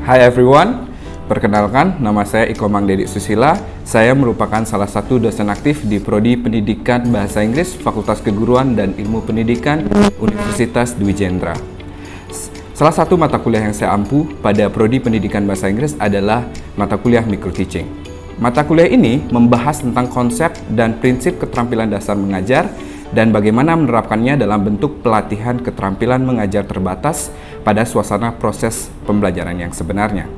Hi everyone, perkenalkan nama saya Iko Mang Dedi Susila. Saya merupakan salah satu dosen aktif di Prodi Pendidikan Bahasa Inggris Fakultas Keguruan dan Ilmu Pendidikan Universitas Dwi Jendra. Salah satu mata kuliah yang saya ampu pada Prodi Pendidikan Bahasa Inggris adalah mata kuliah Micro Teaching. Mata kuliah ini membahas tentang konsep dan prinsip keterampilan dasar mengajar dan bagaimana menerapkannya dalam bentuk pelatihan keterampilan mengajar terbatas pada suasana proses pembelajaran yang sebenarnya.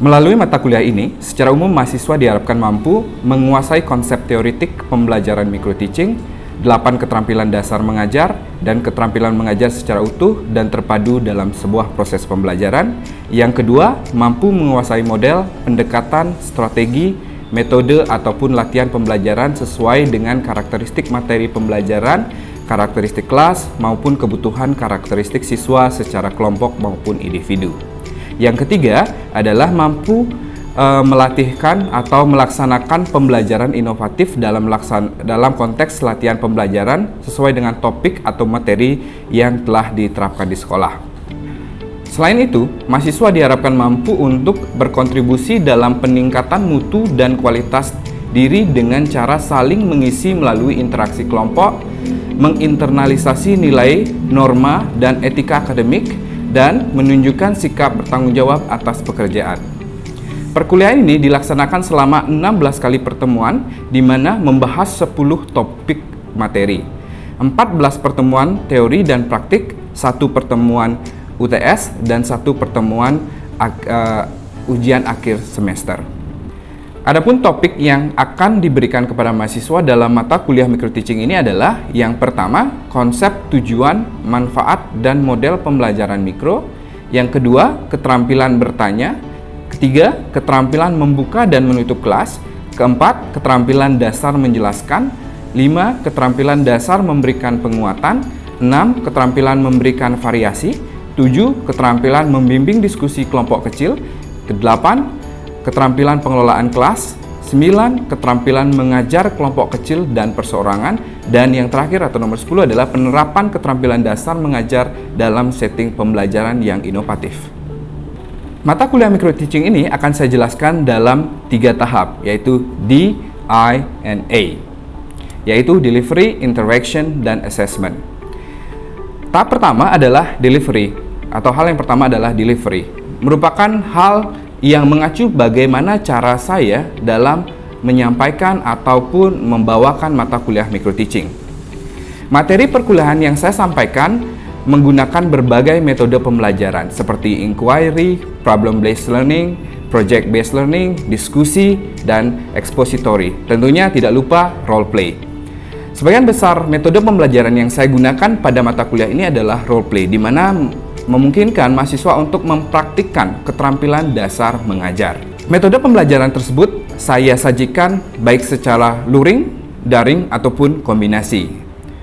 Melalui mata kuliah ini, secara umum mahasiswa diharapkan mampu menguasai konsep teoritik pembelajaran micro teaching, 8 keterampilan dasar mengajar, dan keterampilan mengajar secara utuh dan terpadu dalam sebuah proses pembelajaran. Yang kedua, mampu menguasai model, pendekatan, strategi, metode ataupun latihan pembelajaran sesuai dengan karakteristik materi pembelajaran, karakteristik kelas, maupun kebutuhan karakteristik siswa secara kelompok maupun individu. Yang ketiga adalah mampu melatihkan atau melaksanakan pembelajaran inovatif dalam konteks latihan pembelajaran sesuai dengan topik atau materi yang telah diterapkan di sekolah. Selain itu, mahasiswa diharapkan mampu untuk berkontribusi dalam peningkatan mutu dan kualitas diri dengan cara saling mengisi melalui interaksi kelompok, menginternalisasi nilai, norma, dan etika akademik, dan menunjukkan sikap bertanggung jawab atas pekerjaan. Perkuliahan ini dilaksanakan selama 16 kali pertemuan, di mana membahas 10 topik materi, 14 pertemuan teori dan praktik, 1 pertemuan UTS, dan 1 pertemuan ujian akhir semester. Adapun topik yang akan diberikan kepada mahasiswa dalam mata kuliah Micro Teaching ini adalah yang pertama, konsep, tujuan, manfaat, dan model pembelajaran mikro. Yang kedua, keterampilan bertanya. Ketiga, keterampilan membuka dan menutup kelas. Keempat, keterampilan dasar menjelaskan. 5, keterampilan dasar memberikan penguatan. 6, keterampilan memberikan variasi. 7, keterampilan membimbing diskusi kelompok kecil. 8, keterampilan pengelolaan kelas. 9, keterampilan mengajar kelompok kecil dan perseorangan. Dan yang terakhir atau nomor 10 adalah penerapan keterampilan dasar mengajar dalam setting pembelajaran yang inovatif. Mata kuliah Micro Teaching ini akan saya jelaskan dalam 3 tahap, yaitu D, I, and A, yaitu Delivery, Interaction, dan Assessment. Tahap pertama adalah Delivery, atau hal yang pertama adalah Delivery, merupakan hal yang mengacu bagaimana cara saya dalam menyampaikan ataupun membawakan mata kuliah Micro Teaching. Materi perkuliahan yang saya sampaikan menggunakan berbagai metode pembelajaran seperti inquiry, problem-based learning, project-based learning, diskusi, dan expository. Tentunya tidak lupa role play. Sebagian besar metode pembelajaran yang saya gunakan pada mata kuliah ini adalah role play, di mana memungkinkan mahasiswa untuk mempraktikkan keterampilan dasar mengajar. Metode pembelajaran tersebut saya sajikan baik secara luring, daring, ataupun kombinasi.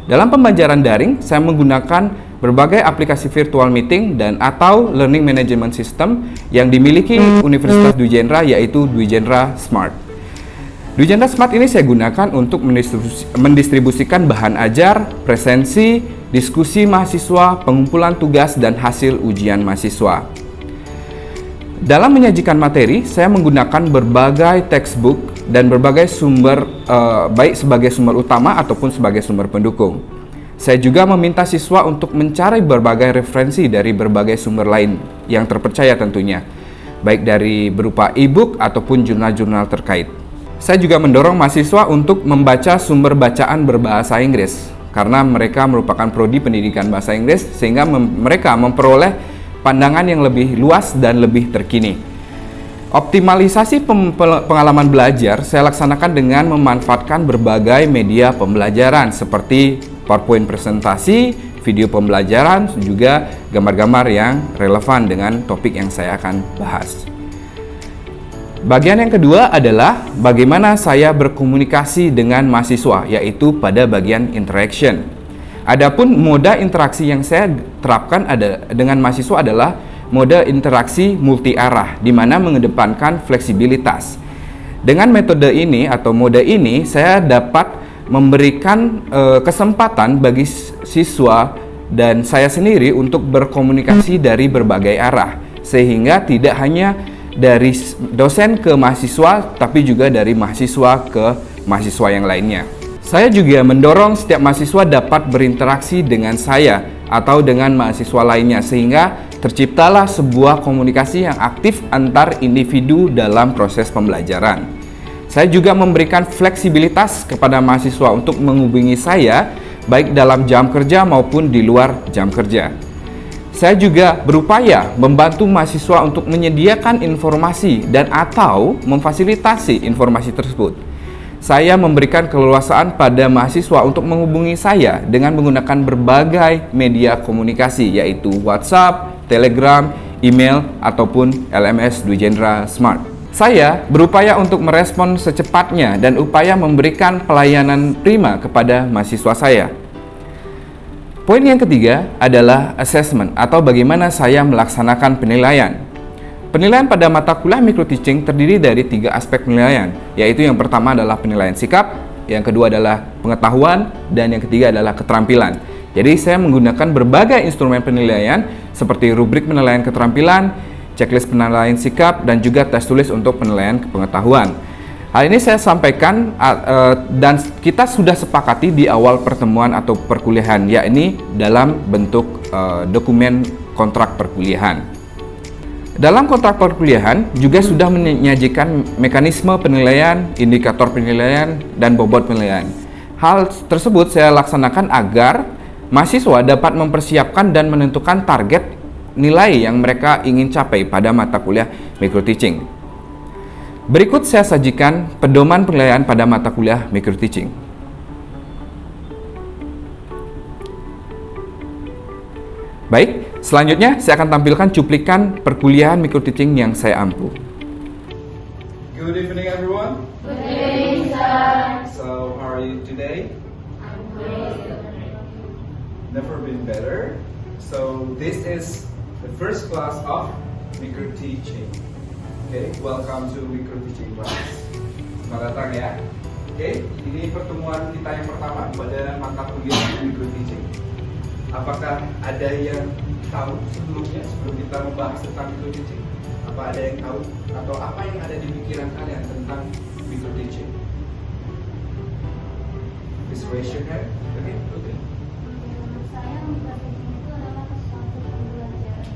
Dalam pembelajaran daring, saya menggunakan berbagai aplikasi virtual meeting dan atau learning management system yang dimiliki Universitas Dwi Jendra, yaitu Dwi Jendra Smart. Dwi Jendra Smart ini saya gunakan untuk mendistribusikan bahan ajar, presensi, diskusi mahasiswa, pengumpulan tugas, dan hasil ujian mahasiswa. Dalam menyajikan materi, saya menggunakan berbagai textbook dan berbagai sumber, baik sebagai sumber utama ataupun sebagai sumber pendukung. Saya juga meminta siswa untuk mencari berbagai referensi dari berbagai sumber lain yang terpercaya tentunya, baik dari berupa e-book ataupun jurnal-jurnal terkait. Saya juga mendorong mahasiswa untuk membaca sumber bacaan berbahasa Inggris, karena mereka merupakan prodi pendidikan bahasa Inggris, sehingga mereka memperoleh pandangan yang lebih luas dan lebih terkini. Optimalisasi pengalaman belajar saya laksanakan dengan memanfaatkan berbagai media pembelajaran seperti PowerPoint presentasi, video pembelajaran, juga gambar-gambar yang relevan dengan topik yang saya akan bahas. Bagian yang kedua adalah bagaimana saya berkomunikasi dengan mahasiswa, yaitu pada bagian interaction. Adapun mode interaksi yang saya terapkan dengan mahasiswa adalah mode interaksi multi arah, di mana mengedepankan fleksibilitas. Dengan metode ini atau mode ini, saya dapat memberikan kesempatan bagi siswa dan saya sendiri untuk berkomunikasi dari berbagai arah, sehingga tidak hanya dari dosen ke mahasiswa, tapi juga dari mahasiswa ke mahasiswa yang lainnya. Saya juga mendorong setiap mahasiswa dapat berinteraksi dengan saya atau dengan mahasiswa lainnya, sehingga terciptalah sebuah komunikasi yang aktif antar individu dalam proses pembelajaran. Saya juga memberikan fleksibilitas kepada mahasiswa untuk menghubungi saya, baik dalam jam kerja maupun di luar jam kerja. Saya juga berupaya membantu mahasiswa untuk menyediakan informasi dan atau memfasilitasi informasi tersebut. Saya memberikan keleluasaan pada mahasiswa untuk menghubungi saya dengan menggunakan berbagai media komunikasi, yaitu WhatsApp, Telegram, email, ataupun LMS Dwijendra Smart. Saya berupaya untuk merespon secepatnya dan upaya memberikan pelayanan prima kepada mahasiswa saya. Poin yang ketiga adalah assessment atau bagaimana saya melaksanakan penilaian. Penilaian pada mata kuliah microteaching terdiri dari 3 aspek penilaian, yaitu yang pertama adalah penilaian sikap, yang kedua adalah pengetahuan, dan yang ketiga adalah keterampilan. Jadi saya menggunakan berbagai instrumen penilaian seperti rubrik penilaian keterampilan, checklist penilaian sikap, dan juga tes tulis untuk penilaian pengetahuan. Hal ini saya sampaikan dan kita sudah sepakati di awal pertemuan atau perkuliahan, yakni dalam bentuk dokumen kontrak perkuliahan. Dalam kontrak perkuliahan juga sudah menyajikan mekanisme penilaian, indikator penilaian, dan bobot penilaian. Hal tersebut saya laksanakan agar mahasiswa dapat mempersiapkan dan menentukan target nilai yang mereka ingin capai pada mata kuliah microteaching. Berikut saya sajikan pedoman penilaian pada mata kuliah microteaching. Baik, selanjutnya saya akan tampilkan cuplikan perkuliahan microteaching yang saya ampu. Good evening, everyone. Good evening, sir. So, how are you today? I'm great. Never been better. So, this is the first class of microteaching. Okay, welcome to microteaching class. Selamat datang ya. Okay, ini pertemuan kita yang pertama pada mata kuliah microteaching. Apakah ada yang tahu sebelum kita membahas tentang microteaching? Apa ada yang tahu atau apa yang ada di pikiran kalian tentang microteaching? Please raise your hand. Okay. Menurut saya, microteaching itu adalah suatu pembelajaran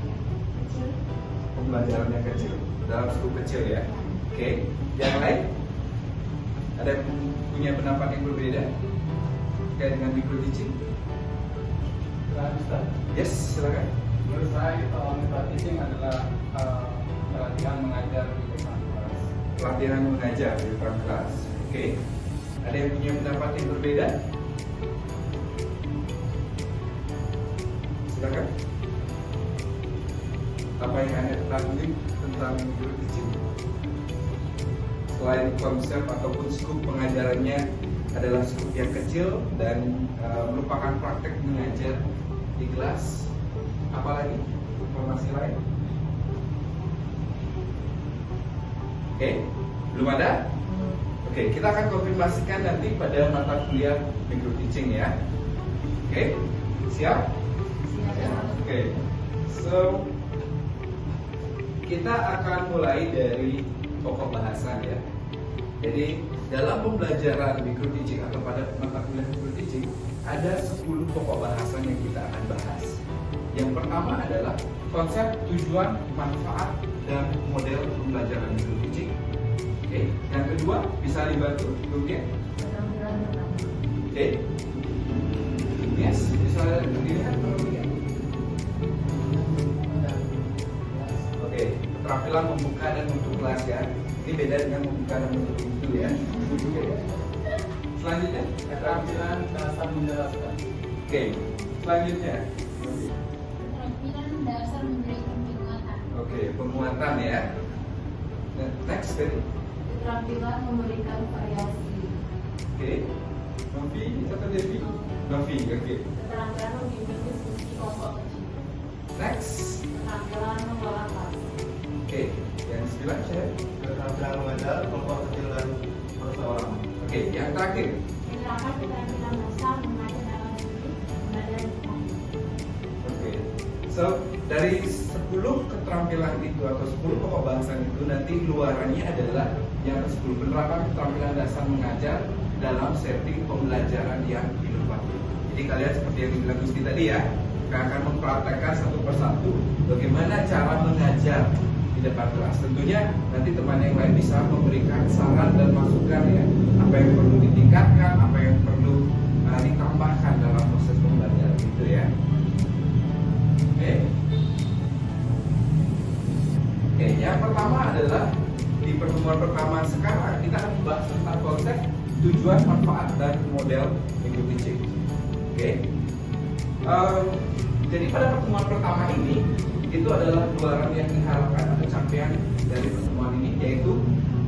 kecil. Pembelajaran yang kecil, dalam skup kecil ya. Oke. Yang lain? Ada yang punya pendapat yang berbeda terkait dengan microteaching? Yes, silakan. Menurut saya microteaching adalah pelatihan mengajar di depan kelas. Pelatihan mengajar di depan kelas. Oke. Ada yang punya pendapat yang berbeda? Silakan. Apa yang Anda ketahui tentang microteaching? Selain konsep ataupun skup pengajarannya adalah skup yang kecil dan merupakan praktek mengajar di kelas, apalagi informasi lain? Oke, belum ada? Oke, kita akan konfirmasikan nanti pada mata kuliah microteaching ya. Oke, siap? Oke, so kita akan mulai dari pokok bahasan ya. Jadi dalam pembelajaran microteaching atau pada mata kuliah microteaching ada 10 pokok bahasan yang kita akan bahas. Yang pertama adalah konsep, tujuan, manfaat, dan model pembelajaran microteaching. Oke, yang kedua bisa dibantu mungkin. Oke, yes, bisa dilihat mungkin. Oke, keterampilan membuka dan menutup kelas ya. Ini beda dengan membuka dan menutup pintu ya. Selanjutnya, Keterampilan dasar menjelaskan. oke, selanjutnya. Keterampilan dasar memberikan penguatan. Oke, penguatan ya. Next tadi. Keterampilan memberikan variasi. Oke. Novi, atau Devi? Novi, oke. Keterampilan membimbing diskusi kelompok kecil. Next. Keterampilan mengelola kelas. Oke, yang 9 saya. Keterampilan mengajar kelompok kecil dan perseorangan. Oke, yang terakhir. Menerapkan keterampilan dasar mengajar dalam studi, belajar di kelas. Oke. So, dari 10 10 keterampilan itu atau 10 pokok bahasan itu nanti luarannya adalah yang 10 penerapan keterampilan dasar mengajar dalam setting pembelajaran yang inovatif. Jadi kalian seperti yang dibilang Gusti tadi ya, akan mempraktekkan satu persatu bagaimana cara mengajar di depan kelas. Tentunya nanti teman yang lain bisa memberikan saran dan masukan ya, apa yang perlu ditingkatkan, apa yang perlu ditambahkan dalam proses pembelajaran itu ya. Oke, yang pertama adalah di pertemuan pertama sekarang kita akan membahas tentang konsep tujuan, manfaat, dan model micro teaching. Oke. Jadi pada pertemuan pertama ini itu adalah luaran yang diharapkan atau capaian dari pertemuan ini, yaitu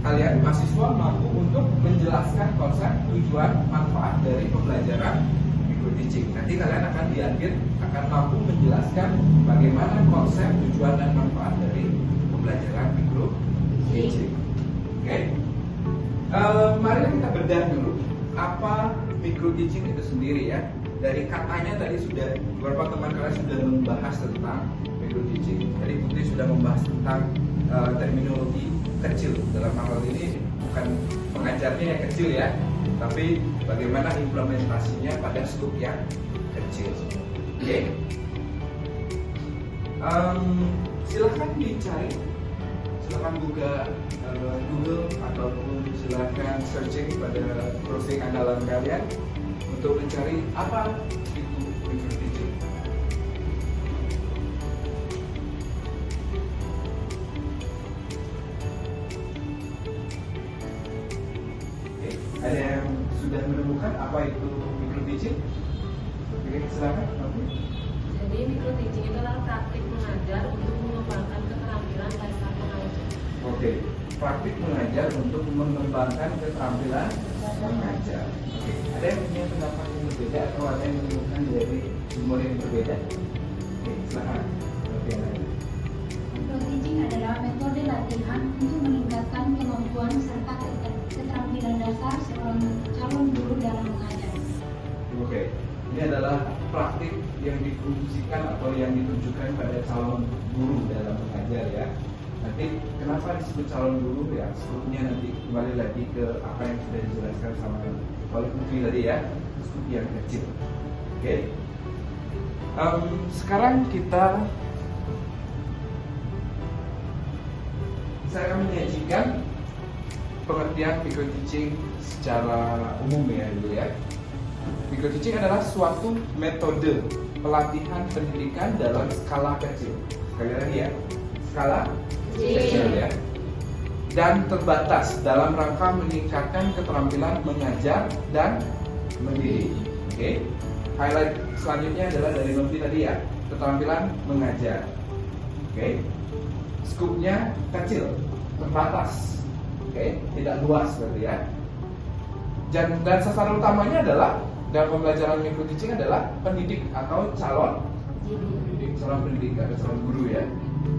kalian mahasiswa mampu untuk menjelaskan konsep tujuan manfaat dari pembelajaran micro teaching. Nanti kalian akan di akhir akan mampu menjelaskan bagaimana konsep tujuan dan manfaat dari pembelajaran micro teaching. Oke. Mari kita bedah dulu apa micro teaching itu sendiri ya. Dari katanya tadi sudah beberapa teman kalian sudah membahas tentang micro teaching. Tadi Putri sudah membahas tentang terminologi kecil. Dalam hal ini bukan pengajarnya yang kecil ya, tapi bagaimana implementasinya pada skop yang kecil. Oke. Silahkan dicari, silahkan buka Google ataupun silahkan searching pada browsing andalan kalian untuk mencari apa itu micro teaching. Oke, ada yang sudah menemukan apa itu micro teaching? Oke, silakan. Jadi micro teaching itu adalah praktik mengajar untuk mengembangkan keterampilan dasar mengajar. Oke, praktik mengajar untuk mengembangkan keterampilan mengajar. Oke, ada yang punya pendapat yang berbeda atau ada yang menemukan dari sumber yang berbeda? Oke, silakan. Micro teaching adalah metode latihan untuk meningkatkan kemampuan serta keterampilan dasar seorang calon guru dalam mengajar. Oke, ini adalah praktik yang difungsikan atau yang ditujukan pada calon guru dalam mengajar ya. Nanti kenapa disebut calon guru ya, skopnya nanti kembali lagi ke apa yang sudah dijelaskan sama oleh Putri tadi ya, skop yang kecil. Oke. Sekarang saya akan menyajikan pengertian micro teaching secara umum ya dulu ya. Micro teaching adalah suatu metode pelatihan pendidikan dalam skala kecil. Sekali lagi ya, skala kecil ya, dan terbatas dalam rangka meningkatkan keterampilan mengajar dan mendidik. Oke. Highlight selanjutnya adalah dari Novi tadi ya, keterampilan mengajar. Oke. Skupnya kecil, terbatas. Oke, tidak luas berarti ya. Dan sasaran utamanya adalah dalam pembelajaran micro teaching adalah pendidik atau calon pendidik atau calon guru ya.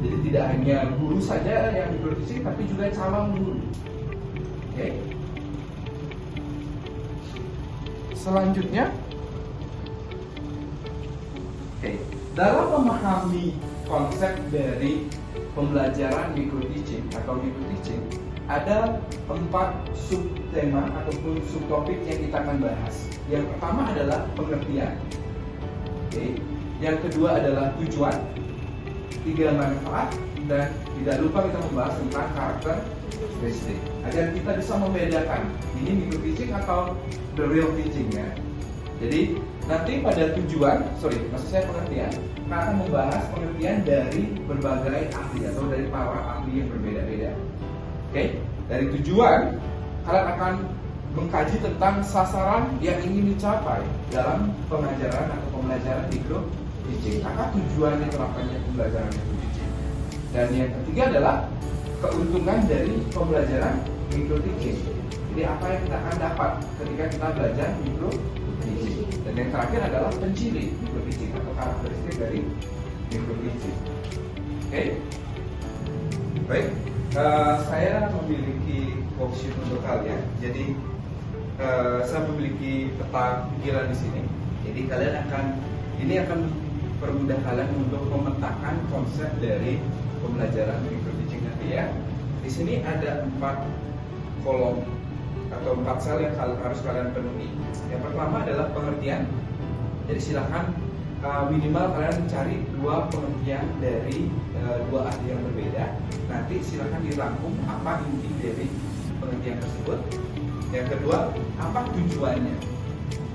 Jadi tidak hanya guru saja yang micro teaching, tapi juga calon guru. Oke. Selanjutnya, dalam memahami konsep dari pembelajaran micro teaching atau micro teaching, ada 4 subtema ataupun subtopik yang kita akan bahas. Yang pertama adalah pengertian. Oke. Yang kedua adalah tujuan, 3 manfaat, dan tidak lupa kita membahas tentang karakteristik agar kita bisa membedakan ini micro teaching atau the real teaching ya. Jadi nanti pada maksud saya pengertian, kita akan membahas pengertian dari berbagai ahli atau dari para ahli yang berbeda-beda. Oke, dari tujuan kalian akan mengkaji tentang sasaran yang ingin dicapai dalam pengajaran atau pembelajaran micro teaching. Apa tujuan diterapkannya pembelajaran micro teaching? Dan yang ketiga adalah keuntungan dari pembelajaran micro teaching. Jadi apa yang kita akan dapat ketika kita belajar micro teaching. Dan yang terakhir adalah penciri micro teaching atau karakteristik dari micro teaching. Oke, baik. Saya memiliki worksheet untuk kalian. Jadi saya memiliki peta pikiran di sini. Jadi kalian akan mempermudah kalian untuk memetakan konsep dari pembelajaran microteaching nanti ya. Di sini ada 4 kolom atau 4 sel yang harus kalian penuhi. Yang pertama adalah pengertian. Jadi silakan minimal kalian cari 2 pengertian dari 2 ahli yang berbeda. Nanti silakan dirangkum apa inti dari pengertian tersebut. Yang kedua, apa tujuannya?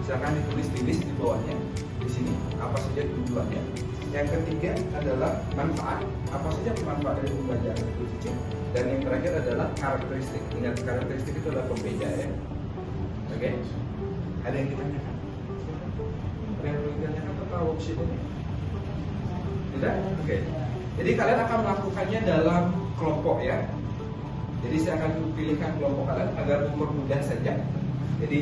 Silakan ditulis di list di bawahnya. Di sini apa saja tujuannya. Yang ketiga adalah manfaat. Apa saja manfaat dari pembelajaran microteaching. Dan yang terakhir adalah karakteristik. Ingat, karakteristik itu adalah pembeda ya. Oke? Ada yang ditanyakan? Ada yang perlu ditanyakan tentang worksheet ini? Tidak? Oke. Jadi kalian akan melakukannya dalam kelompok ya. Jadi saya akan pilihkan kelompok kalian agar mempermudah saja. Jadi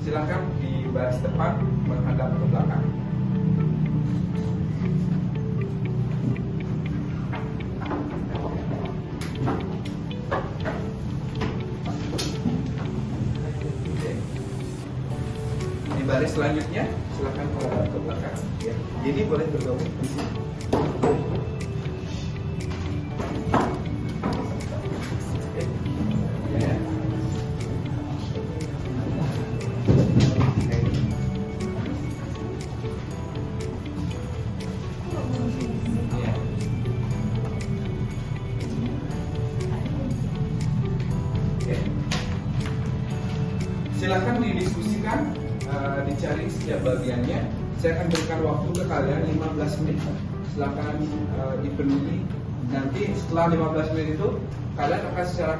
silakan di baris depan menghadap ke belakang. Di baris selanjutnya silakan menghadap ke belakang. Ya. Jadi boleh bergabung di sini. Silakan didiskusikan, dicari setiap bagiannya. Saya akan berikan waktu ke kalian 15 menit. Silakan dipenuhi. Nanti setelah 15 menit itu kalian akan secara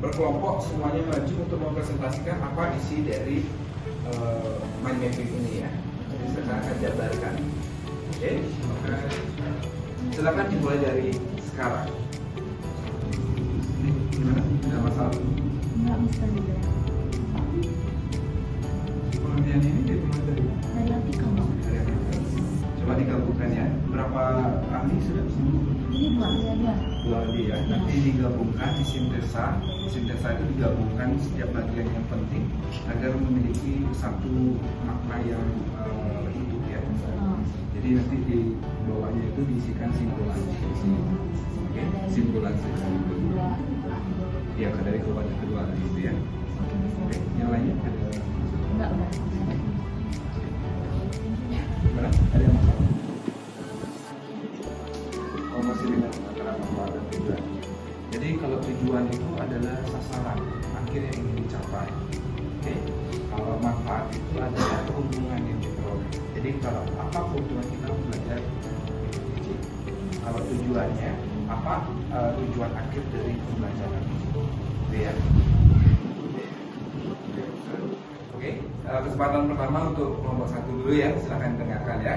berkelompok semuanya maju untuk mempresentasikan apa isi dari mind mapping ini ya. Jadi sekarang akan jabarkan. Oke, silakan dimulai dari sekarang. Gimana? Tidak masalah. Enggak bisa juga. Pengertian ini dimulai dari Dari artikel Bang. coba digabungkan ya. Berapa ahli sudah? Ini dua. 2 ahli ya. Nanti digabungkan di sintesa. Sintesa itu digabungkan setiap bagian yang penting agar memiliki satu makna yang hidup ya. Jadi nanti di bawahnya itu diisikan simpulan. Oke, simpulan saja. Iya, dari kelompok kedua itu ya. Oke, yang lainnya ada? Enggak. Gimana? Ada yang masalah? Oh, masih bingung antara manfaat dan tujuan. Jadi kalau tujuan itu adalah sasaran akhir yang ingin dicapai. Oke. Kalau manfaat itu adalah keuntungan yang diperoleh. Jadi kalau apa keuntungan kita belajar microteaching? Kalau tujuannya apa tujuan akhir dari pembelajaran itu? Ya. Oke. Kesempatan pertama untuk kelompok 1 dulu ya. Silakan dengarkan ya.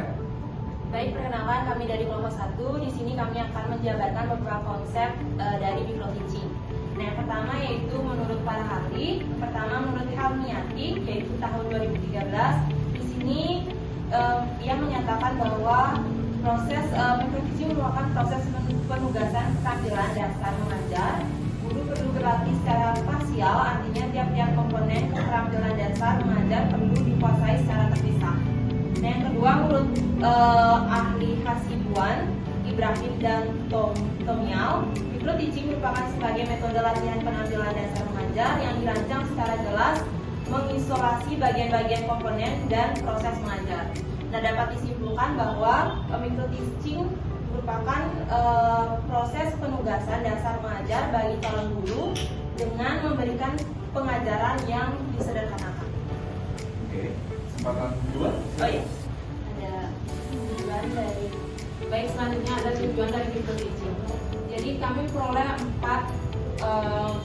Baik, perkenalkan kami dari kelompok 1. Di sini kami akan menjabarkan beberapa konsep dari microteaching. Nah, yang pertama yaitu menurut para ahli. Pertama menurut Helmiati, yaitu tahun 2013. Di sini ia menyatakan bahwa proses microteaching merupakan proses penugasan keterampilan dasar mengajar. Guru perlu berlatih secara parsial, artinya tiap-tiap komponen keterampilan dasar mengajar perlu dikuasai secara terpisah. Nah, yang kedua menurut ahli Hasibuan, Ibrahim dan Tomial, microteaching merupakan sebagai metode latihan penampilan dasar mengajar yang dirancang secara jelas, mengisolasi bagian-bagian komponen dan proses mengajar. Nah, dapat disimpulkan bahwa microteaching merupakan proses penugasan dasar mengajar bagi calon guru dengan memberikan pengajaran yang disederhanakan. Oke, kesempatan kedua. Oh iya, ada tujuan dari. Baik, selanjutnya ada tujuan dari microteaching. Jadi kami peroleh 4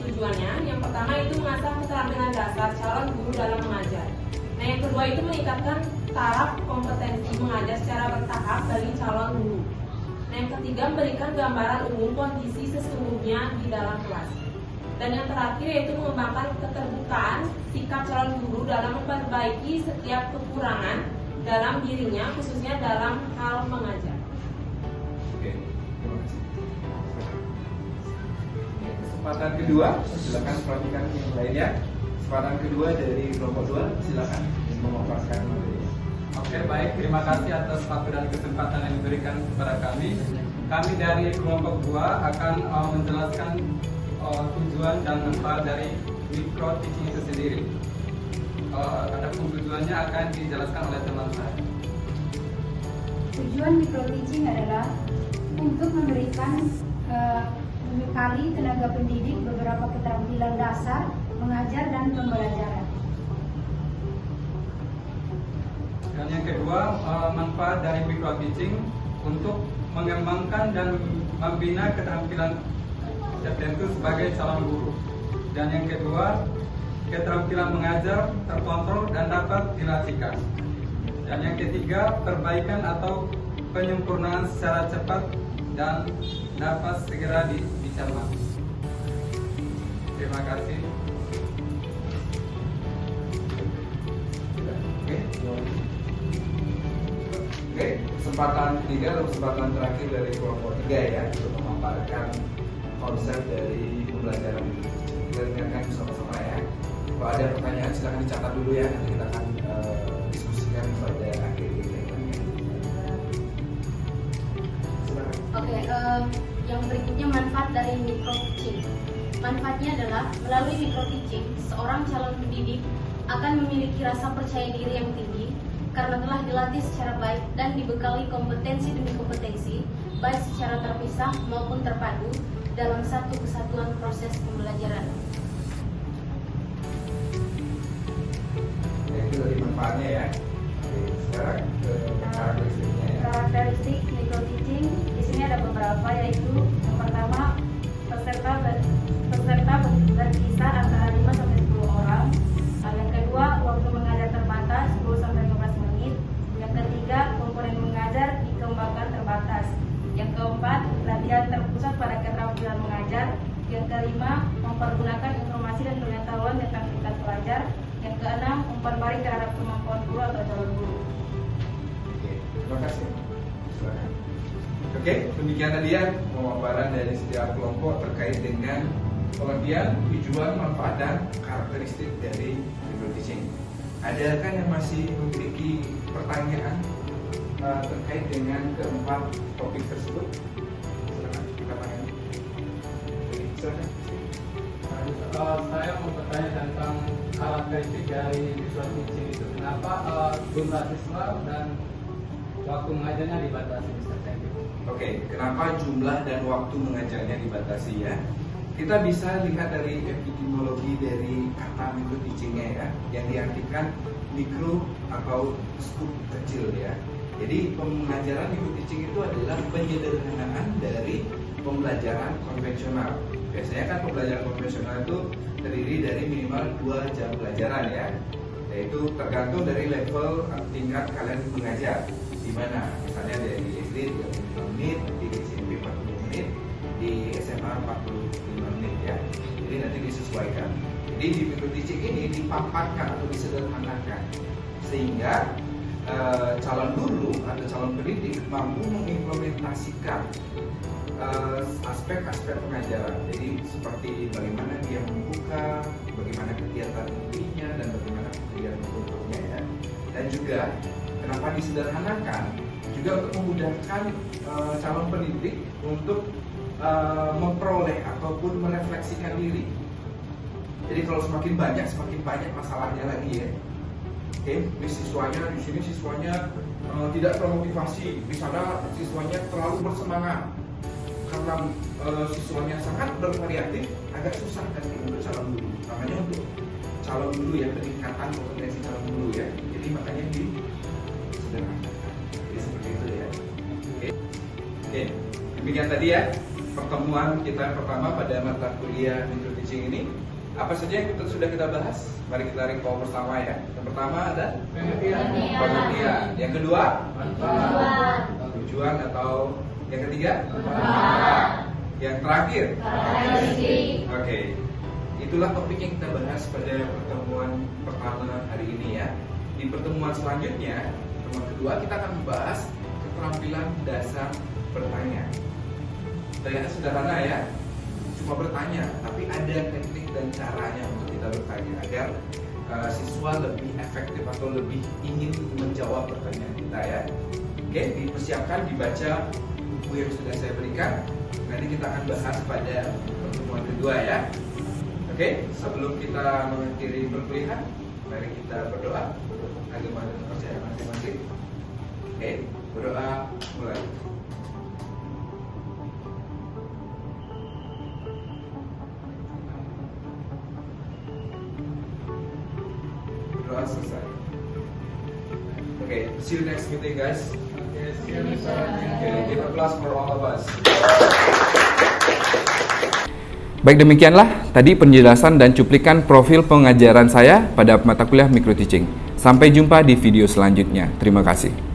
tujuannya. Yang pertama itu mengasah keterampilan dasar calon guru dalam mengajar. Nah, yang kedua itu meningkatkan taraf kompetensi mengajar secara bertahap bagi calon guru. Nah, yang ketiga memberikan gambaran umum kondisi sesungguhnya di dalam kelas. Dan yang terakhir yaitu mengembangkan keterbukaan sikap calon guru dalam memperbaiki setiap kekurangan dalam dirinya, khususnya dalam hal mengajar. Oke, terima kasih. Kesempatan kedua, silakan perhatikan yang lainnya. Kesempatan kedua dari kelompok 2, silakan memaparkan materinya. Oke, baik. Terima kasih atas waktu dan kesempatan yang diberikan kepada kami. Kami dari kelompok 2 akan menjelaskan tujuan dan manfaat dari micro teaching itu sendiri. Adapun tujuannya akan dijelaskan oleh teman saya. Tujuan micro teaching adalah untuk membekali tenaga pendidik beberapa keterampilan dasar mengajar dan pembelajaran. Dan yang kedua, manfaat dari micro teaching untuk mengembangkan dan membina keterampilan tertentu sebagai calon guru. Dan yang kedua, keterampilan mengajar terkontrol dan dapat dilatihkan. Dan yang ketiga, perbaikan atau penyempurnaan secara cepat dan dapat segera dicerna. Terima kasih. Oke, kesempatan ketiga atau kesempatan terakhir dari kelompok 3 ya untuk memaparkan konsep dari pembelajaran ini. Kita dengarkan bersama-sama ya. Kalau ada pertanyaan silahkan dicatat dulu ya, nanti kita akan diskusikan pada akhir ini. Silakan. Oke, yang berikutnya manfaat dari micro teaching. Manfaatnya adalah melalui micro teaching, seorang calon pendidik akan memiliki rasa percaya diri yang tinggi karena telah dilatih secara baik dan dibekali kompetensi demi kompetensi, baik secara terpisah maupun terpadu dalam satu kesatuan proses pembelajaran. Ya, itu dari manfaatnya ya. Oke, sekarang ke karakteristiknya ya. Karakteristik micro teaching di sini ada beberapa, yaitu yang pertama, peserta berkisar antara 5 sampai 10 orang. Yang kedua, waktu mengajar terbatas 10 sampai 15 menit. Yang ketiga, komponen mengajar dikembangkan terbatas. Yang keempat, latihan terpusat pada keterampilan mengajar. Yang kelima, mempergunakan informasi dan pengetahuan tentang tingkat pelajar. Yang keenam, memperbarui terhadap kemampuan guru atau calon guru. Oke, terima kasih. Silakan. Oke, demikian tadi ya pemaparan dari setiap kelompok terkait dengan pengertian, tujuan, manfaat, dan karakteristik dari micro teaching. Adakah yang masih memiliki pertanyaan terkait dengan keempat topik tersebut? Silakan kita tanya. Silakan. Saya mau bertanya tentang karakteristik dari micro teaching itu. Kenapa jumlah siswa dan waktu mengajarnya dibatasi, Mr. Tengki? Oke, kenapa jumlah dan waktu mengajarnya dibatasi ya? Kita bisa lihat dari epistemologi dari kata micro teachingnya ya, yang diartikan mikro atau skup kecil ya. Jadi pengajaran micro teaching itu adalah penyederhanaan dari pembelajaran konvensional. Biasanya kan pembelajaran konvensional itu terdiri dari minimal 2 jam pelajaran ya, yaitu tergantung dari level tingkat kalian mengajar. Di mana misalnya dari SD 35 menit, di SMP 40 menit, di SMA 45 menit ya. Jadi nanti disesuaikan. Jadi di micro teaching ini dipaparkan atau disederhanakan sehingga calon guru atau calon pendidik mampu mengimplementasikan aspek-aspek pengajaran. Jadi seperti bagaimana dia membuka, bagaimana kegiatan intinya, dan bagaimana kegiatan bentuknya ya. Dan juga kenapa disederhanakan juga untuk memudahkan calon pendidik untuk memperoleh ataupun merefleksikan diri. Jadi kalau semakin banyak masalahnya lagi ya. Oke, siswanya di sini siswanya tidak termotivasi, di sana siswanya terlalu bersemangat. Karena siswanya sangat bervariatif, agak susah kan untuk calon guru. Makanya untuk calon guru ya, peningkatan kompetensi calon guru ya. Jadi makanya disederhanakan. Jadi seperti itu ya. Oke, demikian tadi ya pertemuan kita pertama pada mata kuliah micro teaching ini. Apa saja yang sudah kita bahas? Mari kita recall bersama ya. Yang pertama ada pengertian. Yang kedua tujuan atau yang ketiga yang terakhir Oke, itulah topik yang kita bahas pada pertemuan pertama hari ini ya. Di pertemuan selanjutnya, pertemuan kedua, kita akan membahas keterampilan dasar bertanya. Ternyata sederhana ya, cuma bertanya, tapi ada teknik dan caranya untuk kita bertanya agar siswa lebih efektif atau lebih ingin menjawab pertanyaan kita ya. Oke, dipersiapkan, dibaca buku yang sudah saya berikan. Nanti kita akan bahas pada pertemuan kedua ya. Oke, sebelum kita mengakhiri perkuliahan, mari kita berdoa agama dan kepercayaan masing-masing. Oke, berdoa mulai. Berdoa selesai. Oke, see you next meeting guys. Okay, give applause for all of us. Baik, demikianlah tadi penjelasan dan cuplikan profil pengajaran saya pada mata kuliah Micro Teaching. Sampai jumpa di video selanjutnya. Terima kasih.